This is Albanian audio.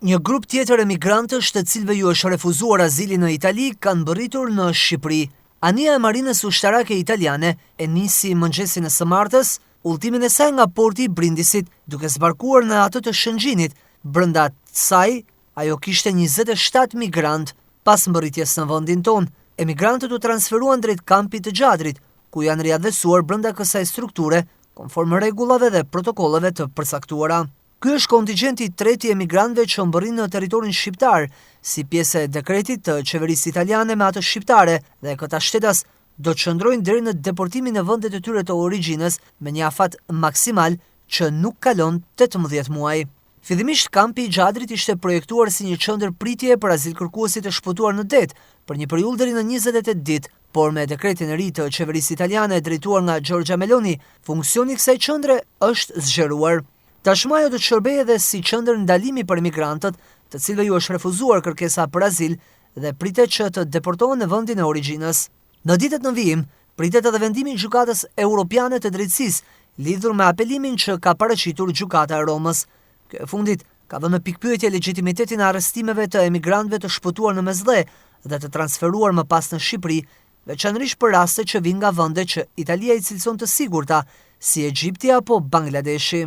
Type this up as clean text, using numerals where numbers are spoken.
Një grup tjetër emigrantësh të cilëve ju është refuzuar azili në Itali kanë mbërritur në Shqipëri. Anija e marinës ushtarake italiane e nisi mëngjesin e së martës udhëtimin e saj nga porti i Brindisit, duke zbarkuar në atë të Shëngjinit. Brenda saj, ajo kishte 27 migrant. Pas mbërritjes në vendin tonë, emigrantët u transferuan drejt kampit të Gjadrit, ku janë riadhesuar brenda kësaj strukture, konform rregullave dhe protokolleve të përcaktuara. Ky është kontingjenti i tretë i emigrantëve që mbërrin në territorin shqiptar, si pjesë e dekretit të qeverisë italiane me atë shqiptare, dhe këta shtetas do të qëndrojnë deri në deportimin në vendet e tyre të origjinës me një afat maksimal që nuk kalon 18 muaj. Fillimisht kampi i Gjadrit ishte projektuar si një qendër pritjeje për azilkërkuesit të shpëtuar në det për një periudhë deri në 28 ditë, por me dekretin e ri të qeverisë italiane drejtuar nga Giorgia Meloni, funksioni i kësaj qendre është zgjeruar. Tashmë ajo do të shërbejë edhe si qendër ndalimi për emigrantët, të cilëve ju është refuzuar kërkesa për azil dhe pritet që të deportohen në vendin e origjinës. Në ditët në vijim, pritet edhe vendimi i Gjykatës Europiane të Drejtësisë lidhur me apelimin që ka paraqitur Gjykata e Romës. Kjo e fundit ka vënë në pikpyetje legitimitetin e arrestimeve të emigrantëve të shpëtuar në Mesdhe dhe të transferuar më pas në Shqipëri, veçanërisht për raste që vijnë nga vende që Italia i cilëson të sigurta, si Egjipti apo Bangladeshi.